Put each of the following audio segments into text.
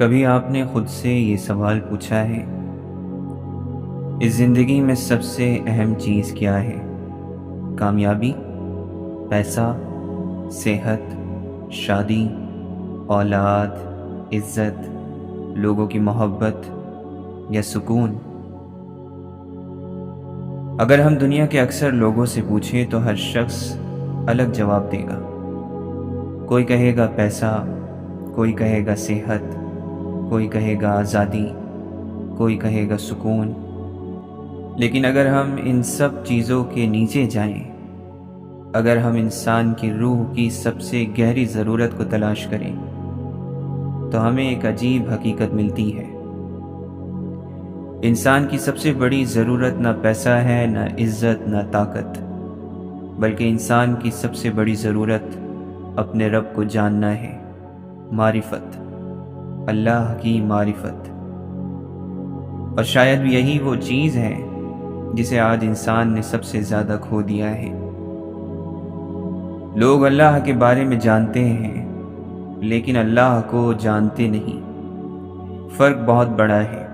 کبھی آپ نے خود سے یہ سوال پوچھا ہے، اس زندگی میں سب سے اہم چیز کیا ہے؟ کامیابی، پیسہ، صحت، شادی، اولاد، عزت، لوگوں کی محبت یا سکون؟ اگر ہم دنیا کے اکثر لوگوں سے پوچھیں تو ہر شخص الگ جواب دے گا۔ کوئی کہے گا پیسہ، کوئی کہے گا صحت، کوئی کہے گا آزادی، کوئی کہے گا سکون۔ لیکن اگر ہم ان سب چیزوں کے نیچے جائیں، اگر ہم انسان کی روح کی سب سے گہری ضرورت کو تلاش کریں تو ہمیں ایک عجیب حقیقت ملتی ہے۔ انسان کی سب سے بڑی ضرورت نہ پیسہ ہے، نہ عزت، نہ طاقت، بلکہ انسان کی سب سے بڑی ضرورت اپنے رب کو جاننا ہے، معرفت، اللہ کی معرفت۔ اور شاید یہی وہ چیز ہے جسے آج انسان نے سب سے زیادہ کھو دیا ہے۔ لوگ اللہ کے بارے میں جانتے ہیں لیکن اللہ کو جانتے نہیں۔ فرق بہت بڑا ہے۔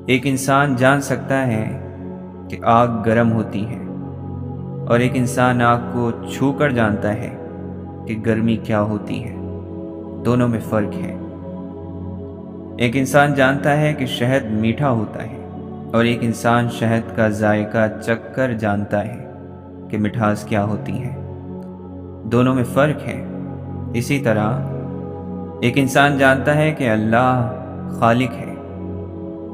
ایک انسان جان سکتا ہے کہ آگ گرم ہوتی ہے، اور ایک انسان آگ کو چھو کر جانتا ہے کہ گرمی کیا ہوتی ہے۔ دونوں میں فرق ہے۔ ایک انسان جانتا ہے کہ شہد میٹھا ہوتا ہے، اور ایک انسان شہد کا ذائقہ چکھ کر جانتا ہے کہ مٹھاس کیا ہوتی ہے۔ دونوں میں فرق ہے۔ اسی طرح ایک انسان جانتا ہے کہ اللہ خالق ہے،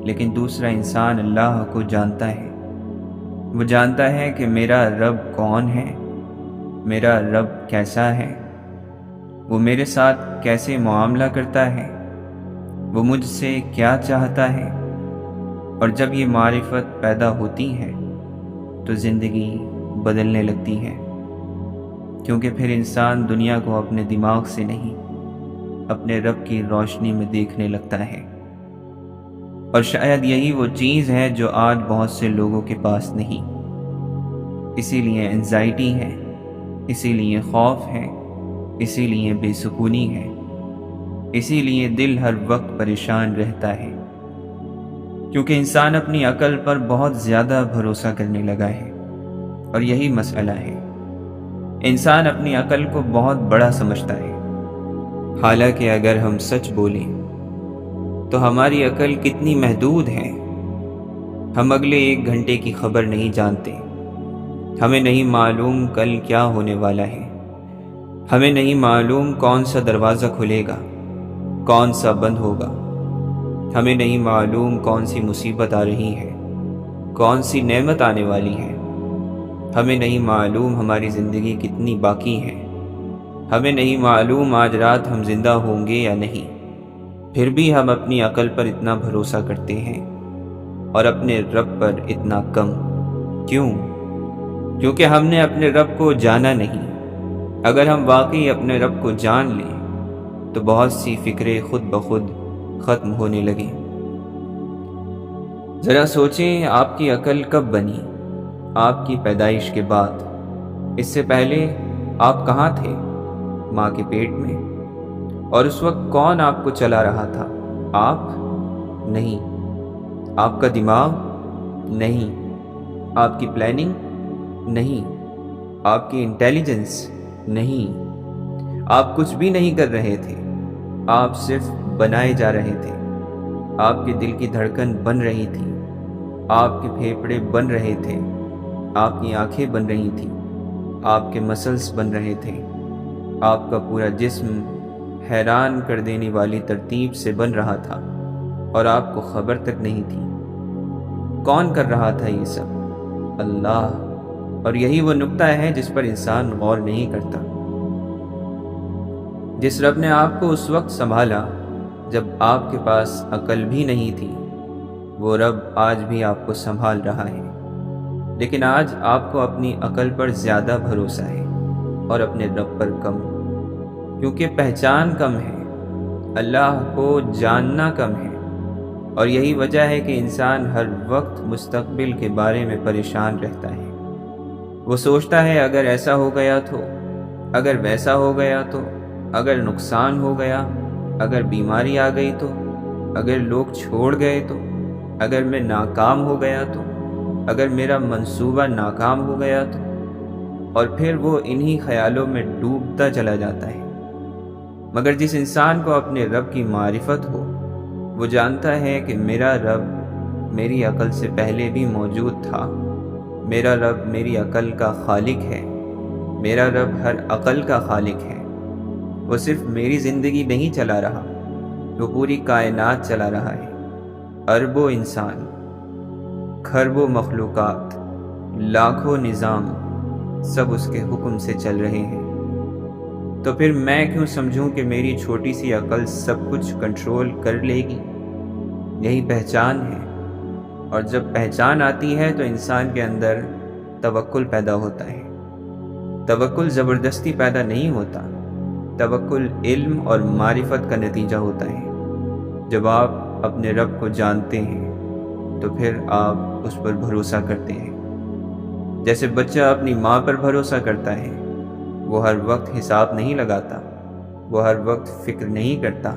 لیکن دوسرا انسان اللہ کو جانتا ہے۔ وہ جانتا ہے کہ میرا رب کون ہے، میرا رب کیسا ہے، وہ میرے ساتھ کیسے معاملہ کرتا ہے، وہ مجھ سے کیا چاہتا ہے۔ اور جب یہ معرفت پیدا ہوتی ہے تو زندگی بدلنے لگتی ہے، کیونکہ پھر انسان دنیا کو اپنے دماغ سے نہیں، اپنے رب کی روشنی میں دیکھنے لگتا ہے۔ اور شاید یہی وہ چیز ہے جو آج بہت سے لوگوں کے پاس نہیں۔ اسی لیے انزائٹی ہے، اسی لیے خوف ہے، اسی لیے بے سکونی ہے، اسی لیے دل ہر وقت پریشان رہتا ہے، کیونکہ انسان اپنی عقل پر بہت زیادہ بھروسہ کرنے لگا ہے۔ اور یہی مسئلہ ہے، انسان اپنی عقل کو بہت بڑا سمجھتا ہے، حالانکہ اگر ہم سچ بولیں تو ہماری عقل کتنی محدود ہے۔ ہم اگلے 1 گھنٹے کی خبر نہیں جانتے، ہمیں نہیں معلوم کل کیا ہونے والا ہے، ہمیں نہیں معلوم کون سا دروازہ کھلے گا، کون سا بند ہوگا، ہمیں نہیں معلوم کون سی مصیبت آ رہی ہے، کون سی نعمت آنے والی ہے، ہمیں نہیں معلوم ہماری زندگی کتنی باقی ہے، ہمیں نہیں معلوم آج رات ہم زندہ ہوں گے یا نہیں۔ پھر بھی ہم اپنی عقل پر اتنا بھروسہ کرتے ہیں اور اپنے رب پر اتنا کم۔ کیوں؟ کیونکہ ہم نے اپنے رب کو جانا نہیں۔ اگر ہم واقعی اپنے رب کو جان لیں تو بہت سی فکریں خود بخود ختم ہونے لگیں۔ ذرا سوچیں، آپ کی عقل کب بنی؟ آپ کی پیدائش کے بعد۔ اس سے پہلے آپ کہاں تھے؟ ماں کے پیٹ میں۔ اور اس وقت کون آپ کو چلا رہا تھا؟ آپ؟ نہیں۔ آپ کا دماغ؟ نہیں۔ آپ کی پلاننگ؟ نہیں۔ آپ کی انٹیلیجنس؟ نہیں۔ آپ کچھ بھی نہیں کر رہے تھے، آپ صرف بنائے جا رہے تھے۔ آپ کے دل کی دھڑکن بن رہی تھی، آپ کے پھیپھڑے بن رہے تھے، آپ کی آنکھیں بن رہی تھیں، آپ کے مسلز بن رہے تھے، آپ کا پورا جسم حیران کر دینے والی ترتیب سے بن رہا تھا، اور آپ کو خبر تک نہیں تھی۔ کون کر رہا تھا یہ سب؟ اللہ۔ اور یہی وہ نقطہ ہے جس پر انسان غور نہیں کرتا۔ جس رب نے آپ کو اس وقت سنبھالا جب آپ کے پاس عقل بھی نہیں تھی، وہ رب آج بھی آپ کو سنبھال رہا ہے۔ لیکن آج آپ کو اپنی عقل پر زیادہ بھروسہ ہے اور اپنے رب پر کم، کیونکہ پہچان کم ہے، اللہ کو جاننا کم ہے۔ اور یہی وجہ ہے کہ انسان ہر وقت مستقبل کے بارے میں پریشان رہتا ہے۔ وہ سوچتا ہے اگر ایسا ہو گیا تو، اگر ویسا ہو گیا تو، اگر نقصان ہو گیا، اگر بیماری آ گئی تو، اگر لوگ چھوڑ گئے تو، اگر میں ناکام ہو گیا تو، اگر میرا منصوبہ ناکام ہو گیا تو، اور پھر وہ انہی خیالوں میں ڈوبتا چلا جاتا ہے۔ مگر جس انسان کو اپنے رب کی معرفت ہو، وہ جانتا ہے کہ میرا رب میری عقل سے پہلے بھی موجود تھا، میرا رب میری عقل کا خالق ہے، میرا رب ہر عقل کا خالق ہے۔ وہ صرف میری زندگی نہیں چلا رہا، وہ پوری کائنات چلا رہا ہے۔ اربوں انسان، کھربوں مخلوقات، لاکھوں نظام، سب اس کے حکم سے چل رہے ہیں۔ تو پھر میں کیوں سمجھوں کہ میری چھوٹی سی عقل سب کچھ کنٹرول کر لے گی؟ یہی پہچان ہے، اور جب پہچان آتی ہے تو انسان کے اندر توکل پیدا ہوتا ہے۔ توکل زبردستی پیدا نہیں ہوتا، توکل علم اور معرفت کا نتیجہ ہوتا ہے۔ جب آپ اپنے رب کو جانتے ہیں تو پھر آپ اس پر بھروسہ کرتے ہیں۔ جیسے بچہ اپنی ماں پر بھروسہ کرتا ہے، وہ ہر وقت حساب نہیں لگاتا، وہ ہر وقت فکر نہیں کرتا،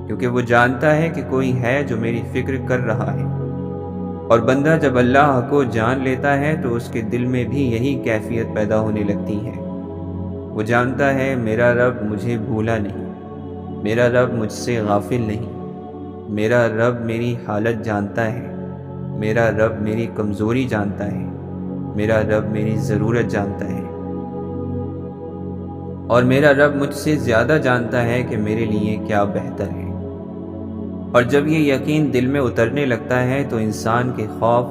کیونکہ وہ جانتا ہے کہ کوئی ہے جو میری فکر کر رہا ہے۔ اور بندہ جب اللہ کو جان لیتا ہے تو اس کے دل میں بھی یہی کیفیت پیدا ہونے لگتی ہے۔ وہ جانتا ہے میرا رب مجھے بھولا نہیں، میرا رب مجھ سے غافل نہیں، میرا رب میری حالت جانتا ہے، میرا رب میری کمزوری جانتا ہے، میرا رب میری ضرورت جانتا ہے، اور میرا رب مجھ سے زیادہ جانتا ہے کہ میرے لیے کیا بہتر ہے۔ اور جب یہ یقین دل میں اترنے لگتا ہے تو انسان کے خوف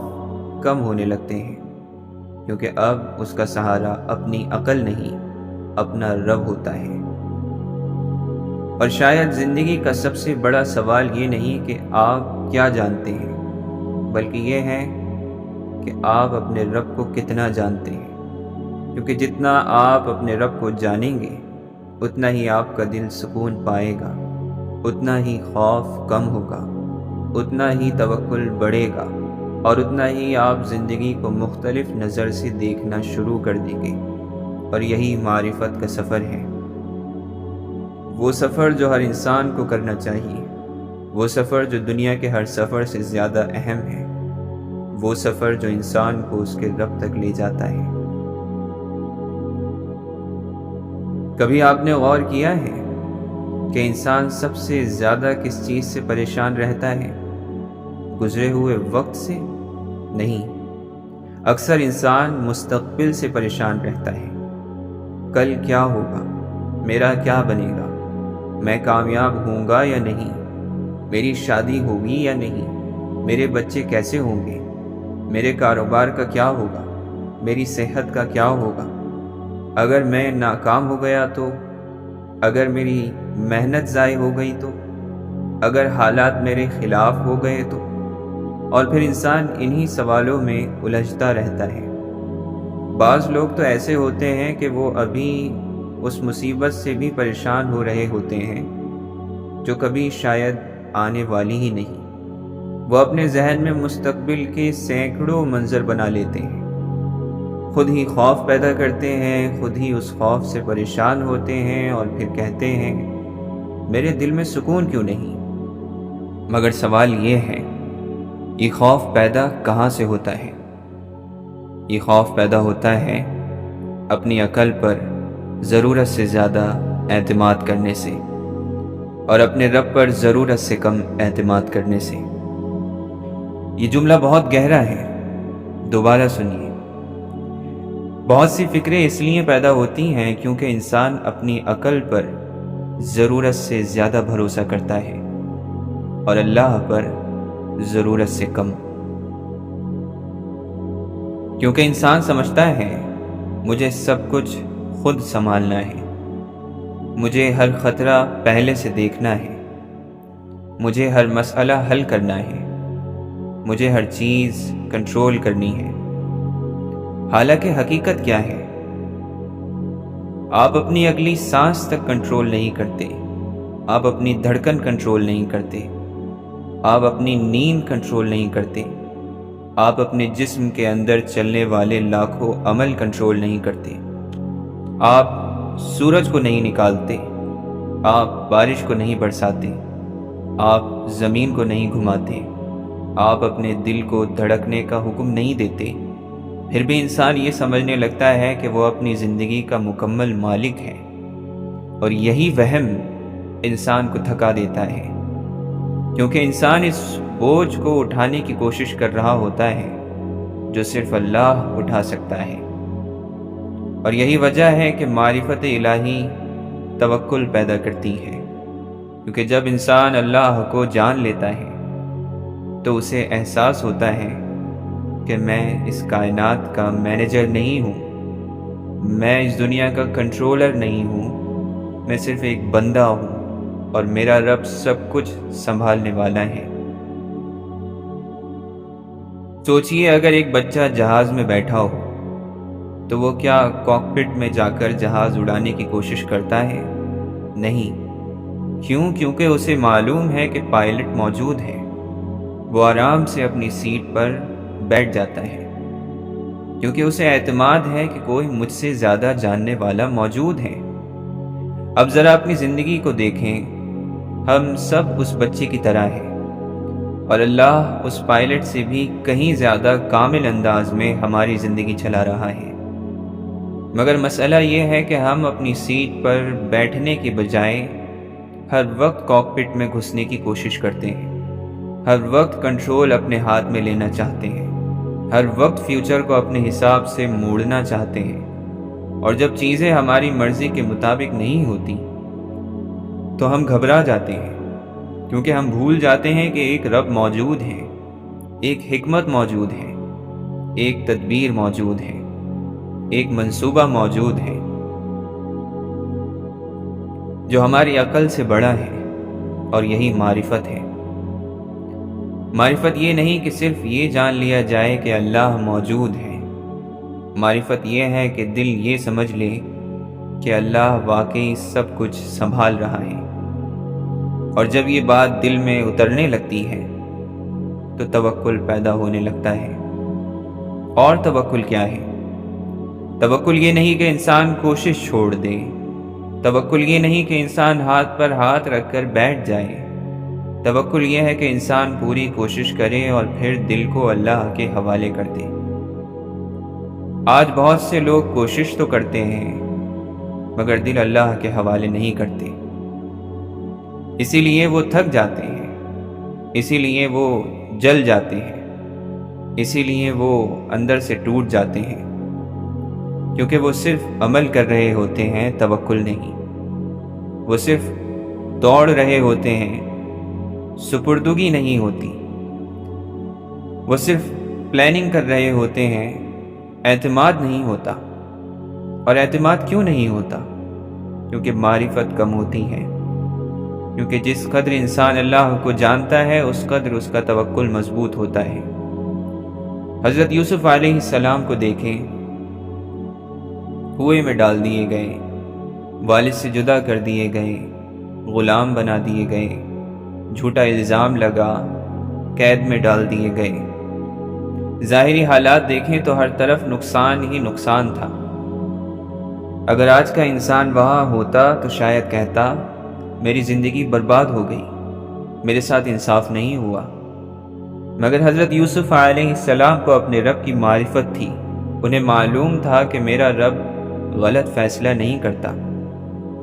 کم ہونے لگتے ہیں، کیونکہ اب اس کا سہارا اپنی عقل نہیں، اپنا رب ہوتا ہے۔ اور شاید زندگی کا سب سے بڑا سوال یہ نہیں کہ آپ کیا جانتے ہیں، بلکہ یہ ہے کہ آپ اپنے رب کو کتنا جانتے ہیں، کیونکہ جتنا آپ اپنے رب کو جانیں گے اتنا ہی آپ کا دل سکون پائے گا، اتنا ہی خوف کم ہوگا، اتنا ہی توکل بڑھے گا، اور اتنا ہی آپ زندگی کو مختلف نظر سے دیکھنا شروع کر دیں گے۔ اور یہی معرفت کا سفر ہے، وہ سفر جو ہر انسان کو کرنا چاہیے، وہ سفر جو دنیا کے ہر سفر سے زیادہ اہم ہے، وہ سفر جو انسان کو اس کے رب تک لے جاتا ہے۔ کبھی آپ نے غور کیا ہے کہ انسان سب سے زیادہ کس چیز سے پریشان رہتا ہے؟ گزرے ہوئے وقت سے نہیں، اکثر انسان مستقبل سے پریشان رہتا ہے۔ کل کیا ہوگا؟ میرا کیا بنے گا؟ میں کامیاب ہوں گا یا نہیں؟ میری شادی ہوگی یا نہیں؟ میرے بچے کیسے ہوں گے؟ میرے کاروبار کا کیا ہوگا؟ میری صحت کا کیا ہوگا؟ اگر میں ناکام ہو گیا تو؟ اگر میری محنت ضائع ہو گئی تو؟ اگر حالات میرے خلاف ہو گئے تو؟ اور پھر انسان انہی سوالوں میں الجھتا رہتا ہے۔ بعض لوگ تو ایسے ہوتے ہیں کہ وہ ابھی اس مصیبت سے بھی پریشان ہو رہے ہوتے ہیں جو کبھی شاید آنے والی ہی نہیں۔ وہ اپنے ذہن میں مستقبل کے سینکڑوں منظر بنا لیتے ہیں، خود ہی خوف پیدا کرتے ہیں، خود ہی اس خوف سے پریشان ہوتے ہیں، اور پھر کہتے ہیں میرے دل میں سکون کیوں نہیں؟ مگر سوال یہ ہے، یہ خوف پیدا کہاں سے ہوتا ہے؟ یہ خوف پیدا ہوتا ہے اپنی عقل پر ضرورت سے زیادہ اعتماد کرنے سے، اور اپنے رب پر ضرورت سے کم اعتماد کرنے سے۔ یہ جملہ بہت گہرا ہے، دوبارہ سنیے۔ بہت سی فکریں اس لیے پیدا ہوتی ہیں کیونکہ انسان اپنی عقل پر ضرورت سے زیادہ بھروسہ کرتا ہے اور اللہ پر ضرورت سے کم، کیونکہ انسان سمجھتا ہے مجھے سب کچھ خود سنبھالنا ہے، مجھے ہر خطرہ پہلے سے دیکھنا ہے، مجھے ہر مسئلہ حل کرنا ہے، مجھے ہر چیز کنٹرول کرنی ہے۔ حالانکہ حقیقت کیا ہے؟ آپ اپنی اگلی سانس تک کنٹرول نہیں کرتے، آپ اپنی دھڑکن کنٹرول نہیں کرتے، آپ اپنی نیند کنٹرول نہیں کرتے، آپ اپنے جسم کے اندر چلنے والے لاکھوں عمل کنٹرول نہیں کرتے، آپ سورج کو نہیں نکالتے، آپ بارش کو نہیں برساتے، آپ زمین کو نہیں گھماتے، آپ اپنے دل کو دھڑکنے کا حکم نہیں دیتے، پھر بھی انسان یہ سمجھنے لگتا ہے کہ وہ اپنی زندگی کا مکمل مالک ہے، اور یہی وہم انسان کو تھکا دیتا ہے، کیونکہ انسان اس بوجھ کو اٹھانے کی کوشش کر رہا ہوتا ہے جو صرف اللہ اٹھا سکتا ہے۔ اور یہی وجہ ہے کہ معرفت الہی توکل پیدا کرتی ہے، کیونکہ جب انسان اللہ کو جان لیتا ہے تو اسے احساس ہوتا ہے کہ میں اس کائنات کا مینیجر نہیں ہوں، میں اس دنیا کا کنٹرولر نہیں ہوں، میں صرف ایک بندہ ہوں اور میرا رب سب کچھ سنبھالنے والا ہے۔ سوچئے اگر ایک بچہ جہاز میں بیٹھا ہو تو وہ کیا کاکپٹ میں جا کر جہاز اڑانے کی کوشش کرتا ہے؟ نہیں۔ کیونکہ اسے معلوم ہے کہ پائلٹ موجود ہے، وہ آرام سے اپنی سیٹ پر بیٹھ جاتا ہے، کیونکہ اسے اعتماد ہے کہ کوئی مجھ سے زیادہ جاننے والا موجود ہے۔ اب ذرا اپنی زندگی کو دیکھیں، ہم سب اس بچے کی طرح ہیں، اور اللہ اس پائلٹ سے بھی کہیں زیادہ کامل انداز میں ہماری زندگی چلا رہا ہے۔ مگر مسئلہ یہ ہے کہ ہم اپنی سیٹ پر بیٹھنے کی بجائے ہر وقت کاکپٹ میں گھسنے کی کوشش کرتے ہیں، ہر وقت کنٹرول اپنے ہاتھ میں لینا چاہتے ہیں، ہر وقت فیوچر کو اپنے حساب سے موڑنا چاہتے ہیں، اور جب چیزیں ہماری مرضی کے مطابق نہیں ہوتی تو ہم گھبرا جاتے ہیں، کیونکہ ہم بھول جاتے ہیں کہ ایک رب موجود ہے، ایک حکمت موجود ہے، ایک تدبیر موجود ہے، ایک منصوبہ موجود ہے جو ہماری عقل سے بڑا ہے، اور یہی معرفت ہے۔ معرفت یہ نہیں کہ صرف یہ جان لیا جائے کہ اللہ موجود ہے، معرفت یہ ہے کہ دل یہ سمجھ لے کہ اللہ واقعی سب کچھ سنبھال رہا ہے، اور جب یہ بات دل میں اترنے لگتی ہے تو توکل پیدا ہونے لگتا ہے۔ اور توکل کیا ہے؟ توکل یہ نہیں کہ انسان کوشش چھوڑ دے، توکل یہ نہیں کہ انسان ہاتھ پر ہاتھ رکھ کر بیٹھ جائے، توکل یہ ہے کہ انسان پوری کوشش کرے اور پھر دل کو اللہ کے حوالے کر دے۔ آج بہت سے لوگ کوشش تو کرتے ہیں مگر دل اللہ کے حوالے نہیں کرتے، اسی لیے وہ تھک جاتے ہیں، اسی لیے وہ جل جاتے ہیں، اسی لیے وہ اندر سے ٹوٹ جاتے ہیں، کیونکہ وہ صرف عمل کر رہے ہوتے ہیں، توکل نہیں۔ وہ صرف دوڑ رہے ہوتے ہیں، سپردگی نہیں ہوتی۔ وہ صرف پلاننگ کر رہے ہوتے ہیں، اعتماد نہیں ہوتا۔ اور اعتماد کیوں نہیں ہوتا؟ کیونکہ معرفت کم ہوتی ہے، کیونکہ جس قدر انسان اللہ کو جانتا ہے اس قدر اس کا توکل مضبوط ہوتا ہے۔ حضرت یوسف علیہ السلام کو دیکھیں، کنویں میں ڈال دیے گئے، والد سے جدا کر دیے گئے، غلام بنا دیے گئے، جھوٹا الزام لگا، قید میں ڈال دیے گئے۔ ظاہری حالات دیکھیں تو ہر طرف نقصان ہی نقصان تھا۔ اگر آج کا انسان وہاں ہوتا تو شاید کہتا میری زندگی برباد ہو گئی، میرے ساتھ انصاف نہیں ہوا۔ مگر حضرت یوسف علیہ السلام کو اپنے رب کی معرفت تھی، انہیں معلوم تھا کہ میرا رب غلط فیصلہ نہیں کرتا،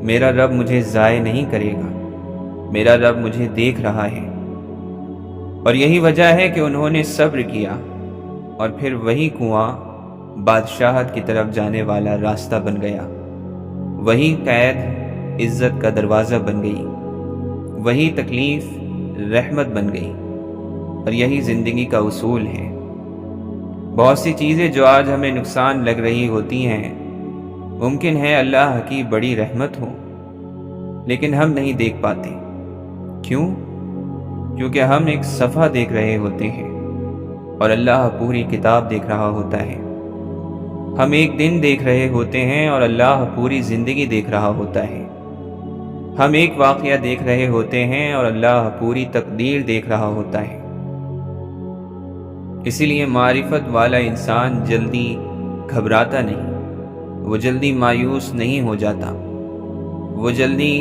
میرا رب مجھے ضائع نہیں کرے گا، میرا رب مجھے دیکھ رہا ہے۔ اور یہی وجہ ہے کہ انہوں نے صبر کیا، اور پھر وہی کنواں بادشاہت کی طرف جانے والا راستہ بن گیا، وہی قید عزت کا دروازہ بن گئی، وہی تکلیف رحمت بن گئی، اور یہی زندگی کا اصول ہے۔ بہت سی چیزیں جو آج ہمیں نقصان لگ رہی ہوتی ہیں ممکن ہے اللہ کی بڑی رحمت ہو، لیکن ہم نہیں دیکھ پاتے۔ کیوں؟ کیونکہ ہم ایک صفحہ دیکھ رہے ہوتے ہیں اور اللہ پوری کتاب دیکھ رہا ہوتا ہے۔ ہم ایک دن دیکھ رہے ہوتے ہیں اور اللہ پوری زندگی دیکھ رہا ہوتا ہے۔ ہم ایک واقعہ دیکھ رہے ہوتے ہیں اور اللہ پوری تقدیر دیکھ رہا ہوتا ہے۔ اسی لیے معرفت والا انسان جلدی گھبراتا نہیں، وہ جلدی مایوس نہیں ہو جاتا، وہ جلدی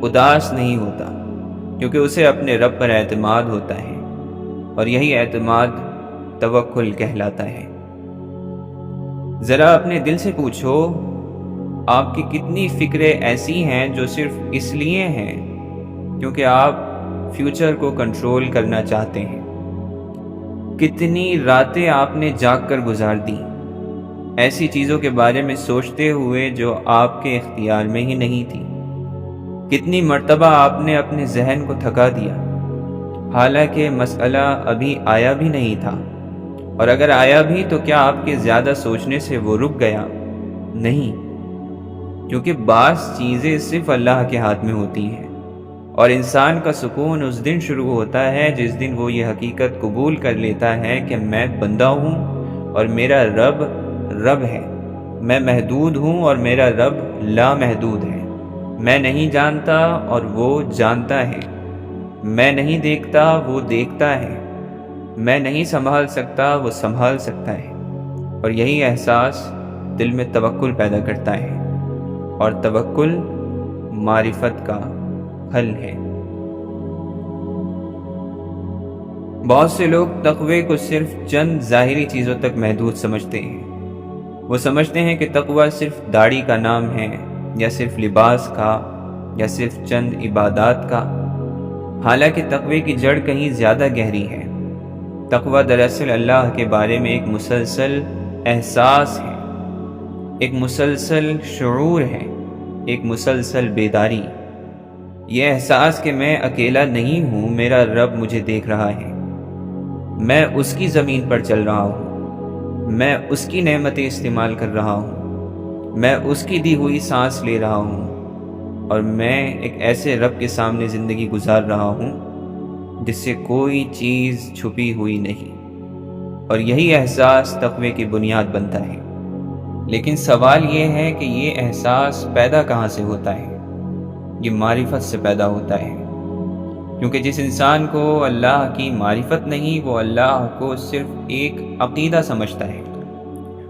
اداس نہیں ہوتا، کیونکہ اسے اپنے رب پر اعتماد ہوتا ہے، اور یہی اعتماد توکل کہلاتا ہے۔ ذرا اپنے دل سے پوچھو، آپ کی کتنی فکریں ایسی ہیں جو صرف اس لیے ہیں کیونکہ آپ فیوچر کو کنٹرول کرنا چاہتے ہیں؟ کتنی راتیں آپ نے جاگ کر گزار دی ایسی چیزوں کے بارے میں سوچتے ہوئے جو آپ کے اختیار میں ہی نہیں تھی؟ کتنی مرتبہ آپ نے اپنے ذہن کو تھکا دیا حالانکہ مسئلہ ابھی آیا بھی نہیں تھا، اور اگر آیا بھی تو کیا آپ کے زیادہ سوچنے سے وہ رک گیا؟ نہیں، کیونکہ بعض چیزیں صرف اللہ کے ہاتھ میں ہوتی ہیں، اور انسان کا سکون اس دن شروع ہوتا ہے جس دن وہ یہ حقیقت قبول کر لیتا ہے کہ میں بندہ ہوں اور میرا رب رب ہے، میں محدود ہوں اور میرا رب لا محدود ہے، میں نہیں جانتا اور وہ جانتا ہے، میں نہیں دیکھتا وہ دیکھتا ہے، میں نہیں سنبھال سکتا وہ سنبھال سکتا ہے۔ اور یہی احساس دل میں توکل پیدا کرتا ہے، اور توکل معرفت کا حل ہے۔ بہت سے لوگ تقوی کو صرف چند ظاہری چیزوں تک محدود سمجھتے ہیں۔ وہ سمجھتے ہیں کہ تقوی صرف داڑھی کا نام ہے، یا صرف لباس کا، یا صرف چند عبادات کا، حالانکہ تقوی کی جڑ کہیں زیادہ گہری ہے۔ تقوی دراصل اللہ کے بارے میں ایک مسلسل احساس ہے، ایک مسلسل شعور ہے، ایک مسلسل بیداری۔ یہ احساس کہ میں اکیلا نہیں ہوں، میرا رب مجھے دیکھ رہا ہے، میں اس کی زمین پر چل رہا ہوں، میں اس کی نعمتیں استعمال کر رہا ہوں، میں اس کی دی ہوئی سانس لے رہا ہوں، اور میں ایک ایسے رب کے سامنے زندگی گزار رہا ہوں جس سے کوئی چیز چھپی ہوئی نہیں، اور یہی احساس تقوی کی بنیاد بنتا ہے۔ لیکن سوال یہ ہے کہ یہ احساس پیدا کہاں سے ہوتا ہے؟ یہ معرفت سے پیدا ہوتا ہے، کیونکہ جس انسان کو اللہ کی معرفت نہیں، وہ اللہ کو صرف ایک عقیدہ سمجھتا ہے،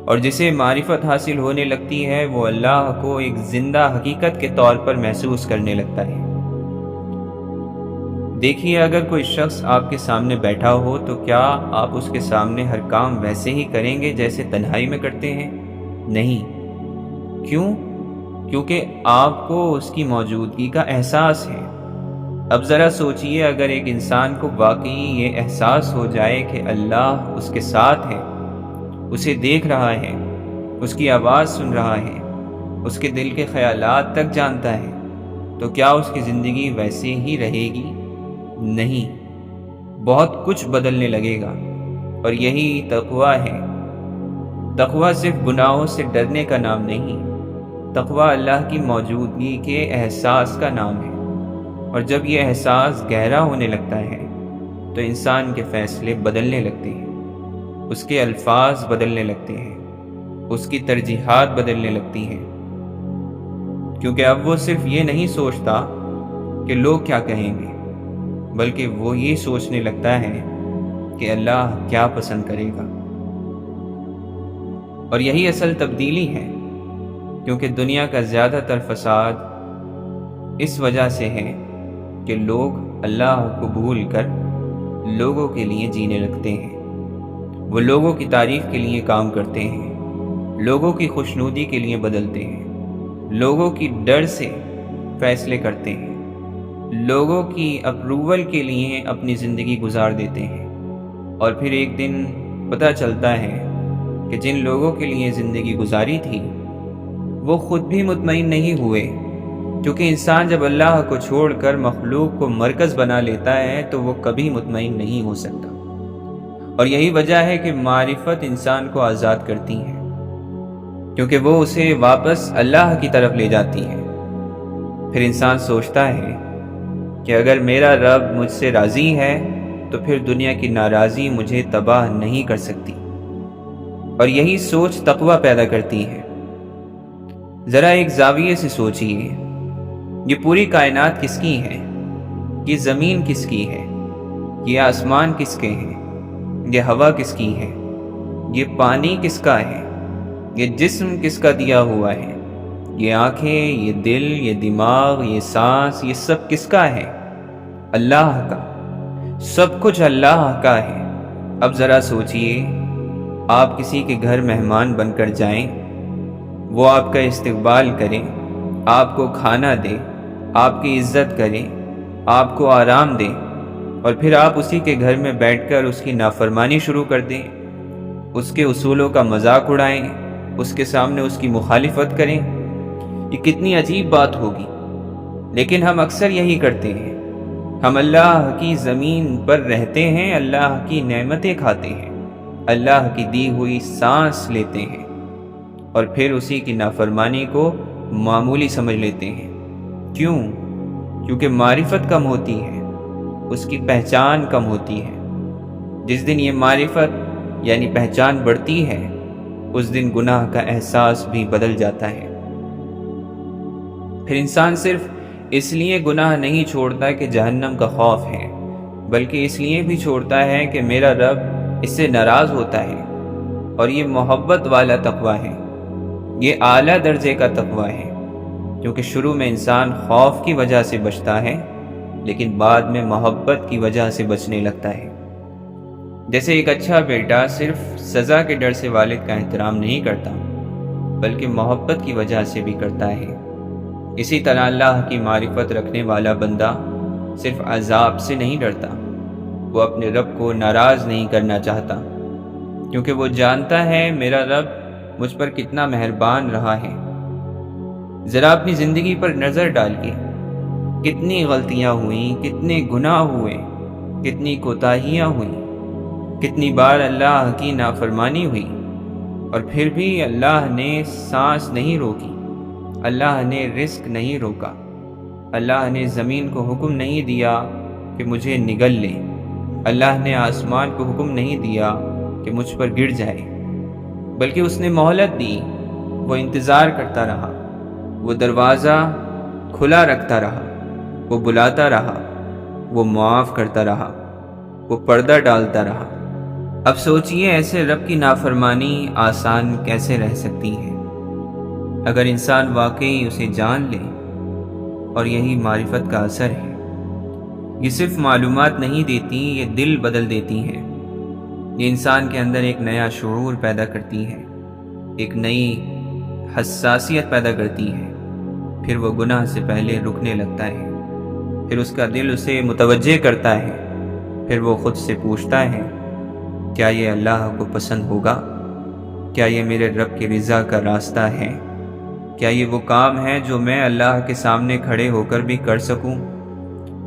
اور جسے معرفت حاصل ہونے لگتی ہے وہ اللہ کو ایک زندہ حقیقت کے طور پر محسوس کرنے لگتا ہے۔ دیکھیے، اگر کوئی شخص آپ کے سامنے بیٹھا ہو تو کیا آپ اس کے سامنے ہر کام ویسے ہی کریں گے جیسے تنہائی میں کرتے ہیں؟ نہیں۔ کیوں؟ کیونکہ آپ کو اس کی موجودگی کا احساس ہے۔ اب ذرا سوچئے، اگر ایک انسان کو واقعی یہ احساس ہو جائے کہ اللہ اس کے ساتھ ہے، اسے دیکھ رہا ہے، اس کی آواز سن رہا ہے، اس کے دل کے خیالات تک جانتا ہے، تو کیا اس کی زندگی ویسے ہی رہے گی؟ نہیں، بہت کچھ بدلنے لگے گا، اور یہی تقوی ہے۔ تقوی صرف گناہوں سے ڈرنے کا نام نہیں، تقوی اللہ کی موجودگی کے احساس کا نام ہے، اور جب یہ احساس گہرا ہونے لگتا ہے تو انسان کے فیصلے بدلنے لگتے ہیں، اس کے الفاظ بدلنے لگتے ہیں، اس کی ترجیحات بدلنے لگتی ہیں، کیونکہ اب وہ صرف یہ نہیں سوچتا کہ لوگ کیا کہیں گے، بلکہ وہ یہ سوچنے لگتا ہے کہ اللہ کیا پسند کرے گا۔ اور یہی اصل تبدیلی ہے، کیونکہ دنیا کا زیادہ تر فساد اس وجہ سے ہے کہ لوگ اللہ کو بھول کر لوگوں کے لیے جینے لگتے ہیں، وہ لوگوں کی تعریف کے لیے کام کرتے ہیں، لوگوں کی خوشنودی کے لیے بدلتے ہیں، لوگوں کی ڈر سے فیصلے کرتے ہیں، لوگوں کی اپروول کے لیے اپنی زندگی گزار دیتے ہیں، اور پھر ایک دن پتہ چلتا ہے کہ جن لوگوں کے لیے زندگی گزاری تھی وہ خود بھی مطمئن نہیں ہوئے، کیونکہ انسان جب اللہ کو چھوڑ کر مخلوق کو مرکز بنا لیتا ہے تو وہ کبھی مطمئن نہیں ہو سکتا۔ اور یہی وجہ ہے کہ معرفت انسان کو آزاد کرتی ہے، کیونکہ وہ اسے واپس اللہ کی طرف لے جاتی ہے۔ پھر انسان سوچتا ہے کہ اگر میرا رب مجھ سے راضی ہے تو پھر دنیا کی ناراضی مجھے تباہ نہیں کر سکتی، اور یہی سوچ تقوی پیدا کرتی ہے۔ ذرا ایک زاویے سے سوچئے، یہ پوری کائنات کس کی ہے؟ یہ زمین کس کی ہے؟ یہ آسمان کس کے ہیں؟ یہ ہوا کس کی ہے؟ یہ پانی کس کا ہے؟ یہ جسم کس کا دیا ہوا ہے؟ یہ آنکھیں، یہ دل، یہ دماغ، یہ سانس، یہ سب کس کا ہے؟ اللہ کا۔ سب کچھ اللہ کا ہے۔ اب ذرا سوچئے، آپ کسی کے گھر مہمان بن کر جائیں، وہ آپ کا استقبال کرے، آپ کو کھانا دے، آپ کی عزت کرے، آپ کو آرام دے، اور پھر آپ اسی کے گھر میں بیٹھ کر اس کی نافرمانی شروع کر دیں، اس کے اصولوں کا مذاق اڑائیں، اس کے سامنے اس کی مخالفت کریں۔ یہ کتنی عجیب بات ہوگی، لیکن ہم اکثر یہی کرتے ہیں۔ ہم اللہ کی زمین پر رہتے ہیں، اللہ کی نعمتیں کھاتے ہیں، اللہ کی دی ہوئی سانس لیتے ہیں، اور پھر اسی کی نافرمانی کو معمولی سمجھ لیتے ہیں۔ کیوں؟ کیونکہ معرفت کم ہوتی ہے، اس کی پہچان کم ہوتی ہے۔ جس دن یہ معرفت یعنی پہچان بڑھتی ہے، اس دن گناہ کا احساس بھی بدل جاتا ہے۔ پھر انسان صرف اس لیے گناہ نہیں چھوڑتا کہ جہنم کا خوف ہے، بلکہ اس لیے بھی چھوڑتا ہے کہ میرا رب اس سے ناراض ہوتا ہے، اور یہ محبت والا تقویٰ ہے، یہ اعلیٰ درجے کا تقویٰ ہے، کیونکہ شروع میں انسان خوف کی وجہ سے بچتا ہے، لیکن بعد میں محبت کی وجہ سے بچنے لگتا ہے۔ جیسے ایک اچھا بیٹا صرف سزا کے ڈر سے والد کا احترام نہیں کرتا، بلکہ محبت کی وجہ سے بھی کرتا ہے، اسی طرح اللہ کی معرفت رکھنے والا بندہ صرف عذاب سے نہیں ڈرتا، وہ اپنے رب کو ناراض نہیں کرنا چاہتا، کیونکہ وہ جانتا ہے میرا رب مجھ پر کتنا مہربان رہا ہے۔ ذرا اپنی زندگی پر نظر ڈالیے، کتنی غلطیاں ہوئیں، کتنے گناہ ہوئے، کتنی کوتاہیاں ہوئیں، کتنی بار اللہ کی نافرمانی ہوئی، اور پھر بھی اللہ نے سانس نہیں روکی، اللہ نے رزق نہیں روکا، اللہ نے زمین کو حکم نہیں دیا کہ مجھے نگل لے، اللہ نے آسمان کو حکم نہیں دیا کہ مجھ پر گر جائے، بلکہ اس نے مہلت دی۔ وہ انتظار کرتا رہا، وہ دروازہ کھلا رکھتا رہا، وہ بلاتا رہا، وہ معاف کرتا رہا، وہ پردہ ڈالتا رہا۔ اب سوچئے، ایسے رب کی نافرمانی آسان کیسے رہ سکتی ہے؟ اگر انسان واقعی اسے جان لے، اور یہی معرفت کا اثر ہے۔ یہ صرف معلومات نہیں دیتی، یہ دل بدل دیتی ہیں۔ یہ انسان کے اندر ایک نیا شعور پیدا کرتی ہے، ایک نئی حساسیت پیدا کرتی ہے۔ پھر وہ گناہ سے پہلے رکنے لگتا ہے، پھر اس کا دل اسے متوجہ کرتا ہے، پھر وہ خود سے پوچھتا ہے، کیا یہ اللہ کو پسند ہوگا؟ کیا یہ میرے رب کی رضا کا راستہ ہے؟ کیا یہ وہ کام ہے جو میں اللہ کے سامنے کھڑے ہو کر بھی کر سکوں؟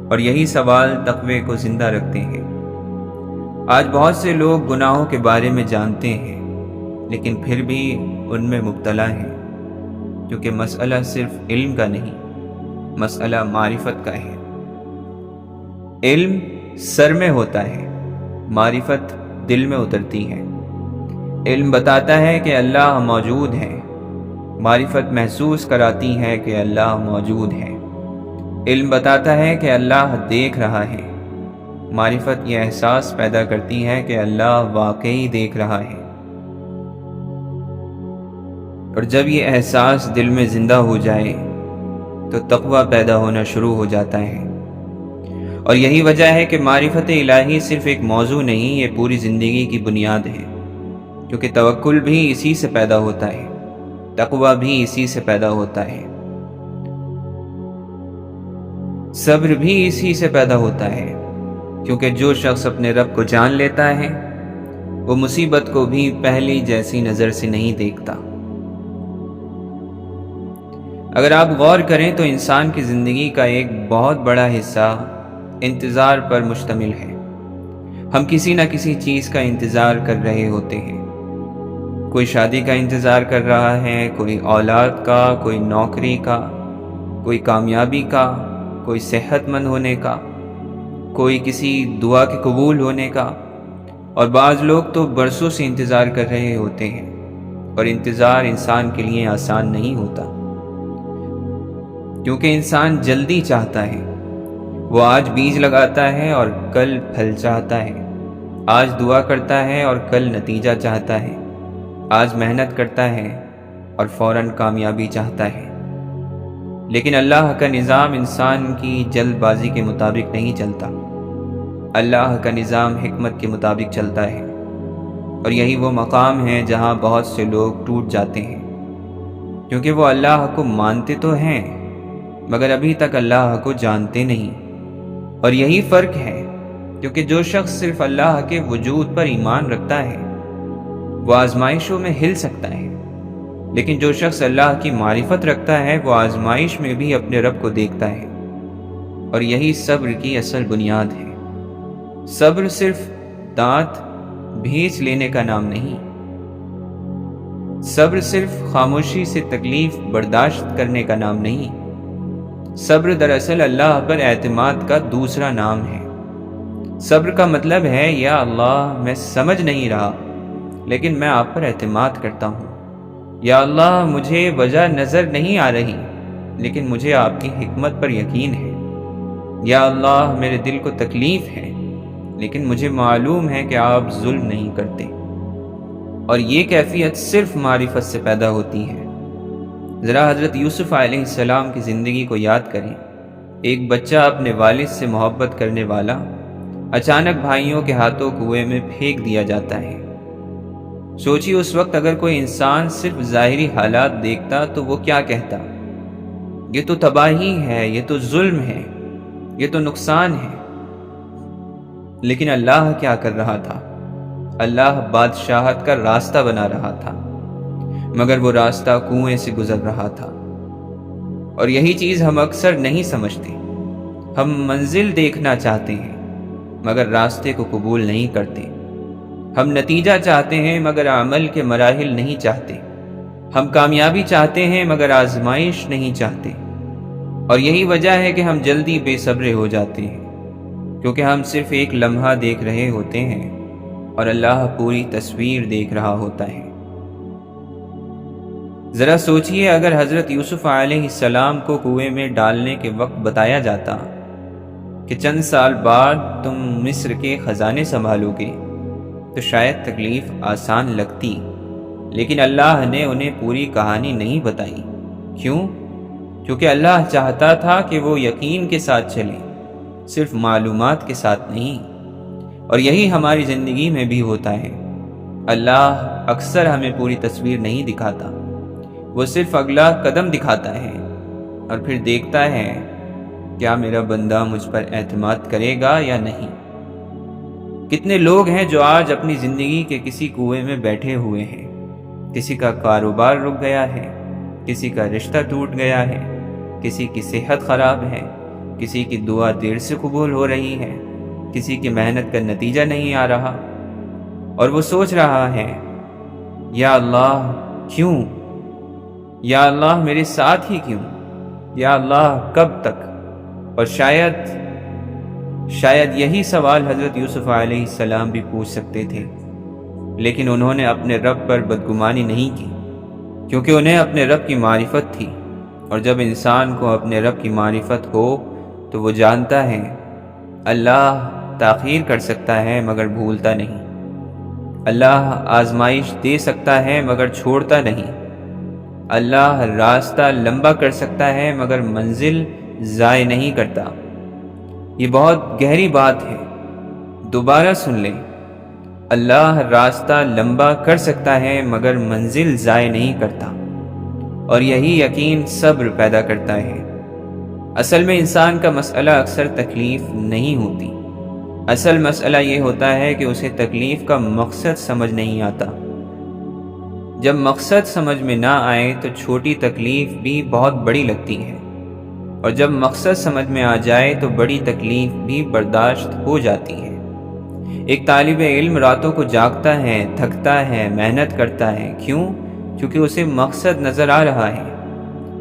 اور یہی سوال تقوی کو زندہ رکھتے ہیں۔ آج بہت سے لوگ گناہوں کے بارے میں جانتے ہیں، لیکن پھر بھی ان میں مبتلا ہیں، کیونکہ مسئلہ صرف علم کا نہیں، مسئلہ معرفت کا ہے۔ علم سر میں ہوتا ہے، معرفت دل میں اترتی ہے۔ علم بتاتا ہے کہ اللہ موجود ہے، معرفت محسوس کراتی ہے کہ اللہ موجود ہے۔ علم بتاتا ہے کہ اللہ دیکھ رہا ہے، معرفت یہ احساس پیدا کرتی ہے کہ اللہ واقعی دیکھ رہا ہے۔ اور جب یہ احساس دل میں زندہ ہو جائے تو تقویٰ پیدا ہونا شروع ہو جاتا ہے۔ اور یہی وجہ ہے کہ معرفت الہی صرف ایک موضوع نہیں، یہ پوری زندگی کی بنیاد ہے، کیونکہ توکل بھی اسی سے پیدا ہوتا ہے، تقویٰ بھی اسی سے پیدا ہوتا ہے، صبر بھی اسی سے پیدا ہوتا ہے، کیونکہ جو شخص اپنے رب کو جان لیتا ہے وہ مصیبت کو بھی پہلی جیسی نظر سے نہیں دیکھتا۔ اگر آپ غور کریں تو انسان کی زندگی کا ایک بہت بڑا حصہ انتظار پر مشتمل ہے۔ ہم کسی نہ کسی چیز کا انتظار کر رہے ہوتے ہیں۔ کوئی شادی کا انتظار کر رہا ہے، کوئی اولاد کا، کوئی نوکری کا، کوئی کامیابی کا، کوئی صحت مند ہونے کا، کوئی کسی دعا کے قبول ہونے کا، اور بعض لوگ تو برسوں سے انتظار کر رہے ہوتے ہیں۔ اور انتظار انسان کے لیے آسان نہیں ہوتا، کیونکہ انسان جلدی چاہتا ہے۔ وہ آج بیج لگاتا ہے اور کل پھل چاہتا ہے، آج دعا کرتا ہے اور کل نتیجہ چاہتا ہے، آج محنت کرتا ہے اور فوراً کامیابی چاہتا ہے۔ لیکن اللہ کا نظام انسان کی جلد بازی کے مطابق نہیں چلتا۔ اللہ کا نظام حکمت کے مطابق چلتا ہے، اور یہی وہ مقام ہے جہاں بہت سے لوگ ٹوٹ جاتے ہیں، کیونکہ وہ اللہ کو مانتے تو ہیں مگر ابھی تک اللہ کو جانتے نہیں۔ اور یہی فرق ہے، کیونکہ جو شخص صرف اللہ کے وجود پر ایمان رکھتا ہے وہ آزمائشوں میں ہل سکتا ہے، لیکن جو شخص اللہ کی معرفت رکھتا ہے وہ آزمائش میں بھی اپنے رب کو دیکھتا ہے۔ اور یہی صبر کی اصل بنیاد ہے۔ صبر صرف دانت بھینچ لینے کا نام نہیں، صبر صرف خاموشی سے تکلیف برداشت کرنے کا نام نہیں، صبر دراصل اللہ پر اعتماد کا دوسرا نام ہے۔ صبر کا مطلب ہے، یا اللہ میں سمجھ نہیں رہا لیکن میں آپ پر اعتماد کرتا ہوں۔ یا اللہ مجھے وجہ نظر نہیں آ رہی لیکن مجھے آپ کی حکمت پر یقین ہے۔ یا اللہ میرے دل کو تکلیف ہے لیکن مجھے معلوم ہے کہ آپ ظلم نہیں کرتے۔ اور یہ کیفیت صرف معرفت سے پیدا ہوتی ہے۔ ذرا حضرت یوسف علیہ السلام کی زندگی کو یاد کریں۔ ایک بچہ اپنے والد سے محبت کرنے والا اچانک بھائیوں کے ہاتھوں کنویں میں پھینک دیا جاتا ہے۔ سوچیے اس وقت اگر کوئی انسان صرف ظاہری حالات دیکھتا تو وہ کیا کہتا؟ یہ تو تباہی ہے، یہ تو ظلم ہے، یہ تو نقصان ہے۔ لیکن اللہ کیا کر رہا تھا؟ اللہ بادشاہت کا راستہ بنا رہا تھا، مگر وہ راستہ کنویں سے گزر رہا تھا۔ اور یہی چیز ہم اکثر نہیں سمجھتے۔ ہم منزل دیکھنا چاہتے ہیں مگر راستے کو قبول نہیں کرتے۔ ہم نتیجہ چاہتے ہیں مگر عمل کے مراحل نہیں چاہتے۔ ہم کامیابی چاہتے ہیں مگر آزمائش نہیں چاہتے۔ اور یہی وجہ ہے کہ ہم جلدی بے صبر ہو جاتے ہیں، کیونکہ ہم صرف ایک لمحہ دیکھ رہے ہوتے ہیں اور اللہ پوری تصویر دیکھ رہا ہوتا ہے۔ ذرا سوچئے اگر حضرت یوسف علیہ السلام کو کنویں میں ڈالنے کے وقت بتایا جاتا کہ چند سال بعد تم مصر کے خزانے سنبھالو گے تو شاید تکلیف آسان لگتی، لیکن اللہ نے انہیں پوری کہانی نہیں بتائی۔ کیوں؟ کیونکہ اللہ چاہتا تھا کہ وہ یقین کے ساتھ چلیں، صرف معلومات کے ساتھ نہیں۔ اور یہی ہماری زندگی میں بھی ہوتا ہے۔ اللہ اکثر ہمیں پوری تصویر نہیں دکھاتا، وہ صرف اگلا قدم دکھاتا ہے اور پھر دیکھتا ہے کیا میرا بندہ مجھ پر اعتماد کرے گا یا نہیں۔ کتنے لوگ ہیں جو آج اپنی زندگی کے کسی کنویں میں بیٹھے ہوئے ہیں۔ کسی کا کاروبار رک گیا ہے، کسی کا رشتہ ٹوٹ گیا ہے، کسی کی صحت خراب ہے، کسی کی دعا دیر سے قبول ہو رہی ہے، کسی کی محنت کا نتیجہ نہیں آ رہا، اور وہ سوچ رہا ہے یا اللہ کیوں؟ یا اللہ میرے ساتھ ہی کیوں؟ یا اللہ کب تک؟ اور شاید یہی سوال حضرت یوسف علیہ السلام بھی پوچھ سکتے تھے، لیکن انہوں نے اپنے رب پر بدگمانی نہیں کی، کیونکہ انہیں اپنے رب کی معرفت تھی۔ اور جب انسان کو اپنے رب کی معرفت ہو تو وہ جانتا ہے اللہ تاخیر کر سکتا ہے مگر بھولتا نہیں، اللہ آزمائش دے سکتا ہے مگر چھوڑتا نہیں، اللہ راستہ لمبا کر سکتا ہے مگر منزل ضائع نہیں کرتا۔ یہ بہت گہری بات ہے، دوبارہ سن لیں۔ اللہ راستہ لمبا کر سکتا ہے مگر منزل ضائع نہیں کرتا، اور یہی یقین صبر پیدا کرتا ہے۔ اصل میں انسان کا مسئلہ اکثر تکلیف نہیں ہوتی، اصل مسئلہ یہ ہوتا ہے کہ اسے تکلیف کا مقصد سمجھ نہیں آتا۔ جب مقصد سمجھ میں نہ آئے تو چھوٹی تکلیف بھی بہت بڑی لگتی ہے، اور جب مقصد سمجھ میں آ جائے تو بڑی تکلیف بھی برداشت ہو جاتی ہے۔ ایک طالب علم راتوں کو جاگتا ہے، تھکتا ہے، محنت کرتا ہے، کیوں؟ کیونکہ اسے مقصد نظر آ رہا ہے۔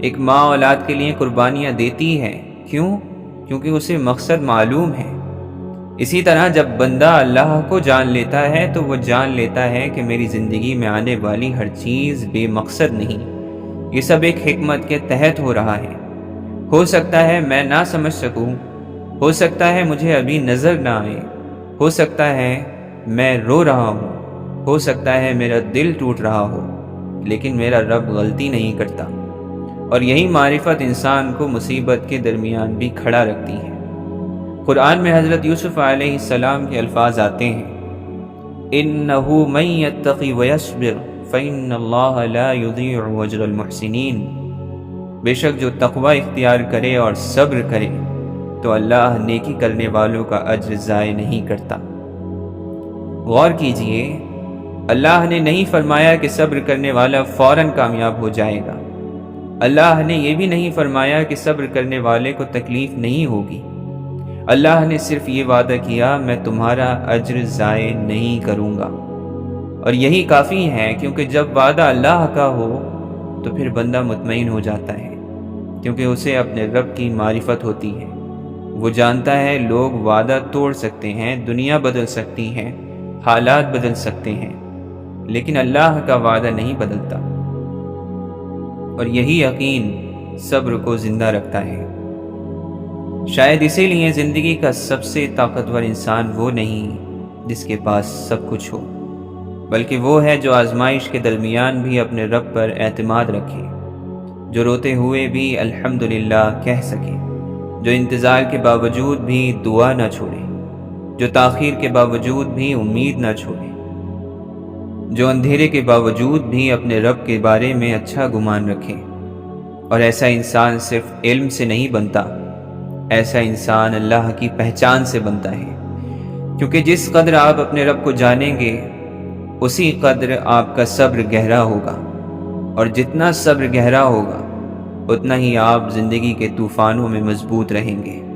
ایک ماں اولاد کے لیے قربانیاں دیتی ہے، کیوں؟ کیونکہ اسے مقصد معلوم ہے۔ اسی طرح جب بندہ اللہ کو جان لیتا ہے تو وہ جان لیتا ہے کہ میری زندگی میں آنے والی ہر چیز بے مقصد نہیں، یہ سب ایک حکمت کے تحت ہو رہا ہے۔ ہو سکتا ہے میں نہ سمجھ سکوں، ہو سکتا ہے مجھے ابھی نظر نہ آئے، ہو سکتا ہے میں رو رہا ہوں، ہو سکتا ہے میرا دل ٹوٹ رہا ہو، لیکن میرا رب غلطی نہیں کرتا۔ اور یہی معرفت انسان کو مصیبت کے درمیان بھی کھڑا رکھتی ہے۔ قرآن میں حضرت یوسف علیہ السلام کے الفاظ آتے ہیں، اِنَّهُ مَن يَتَّقِ وَيَصْبِرْ فَإِنَّ اللَّهَ لَا يُضِيعُ أَجْرَ الْمُحْسِنِينَ۔ بے شک جو تقوی اختیار کرے اور صبر کرے تو اللہ نیکی کرنے والوں کا اجر ضائع نہیں کرتا۔ غور کیجئے، اللہ نے نہیں فرمایا کہ صبر کرنے والا فوراً کامیاب ہو جائے گا۔ اللہ نے یہ بھی نہیں فرمایا کہ صبر کرنے والے کو تکلیف نہیں ہوگی۔ اللہ نے صرف یہ وعدہ کیا، میں تمہارا اجر ضائع نہیں کروں گا۔ اور یہی کافی ہے، کیونکہ جب وعدہ اللہ کا ہو تو پھر بندہ مطمئن ہو جاتا ہے، کیونکہ اسے اپنے رب کی معرفت ہوتی ہے۔ وہ جانتا ہے لوگ وعدہ توڑ سکتے ہیں، دنیا بدل سکتی ہے، حالات بدل سکتے ہیں، لیکن اللہ کا وعدہ نہیں بدلتا۔ اور یہی یقین صبر کو زندہ رکھتا ہے۔ شاید اسی لیے زندگی کا سب سے طاقتور انسان وہ نہیں جس کے پاس سب کچھ ہو، بلکہ وہ ہے جو آزمائش کے درمیان بھی اپنے رب پر اعتماد رکھے، جو روتے ہوئے بھی الحمدللہ کہہ سکے، جو انتظار کے باوجود بھی دعا نہ چھوڑے، جو تاخیر کے باوجود بھی امید نہ چھوڑے، جو اندھیرے کے باوجود بھی اپنے رب کے بارے میں اچھا گمان رکھے۔ اور ایسا انسان صرف علم سے نہیں بنتا، ایسا انسان اللہ کی پہچان سے بنتا ہے، کیونکہ جس قدر آپ اپنے رب کو جانیں گے اسی قدر آپ کا صبر گہرا ہوگا، اور جتنا صبر گہرا ہوگا اتنا ہی آپ زندگی کے طوفانوں میں مضبوط رہیں گے۔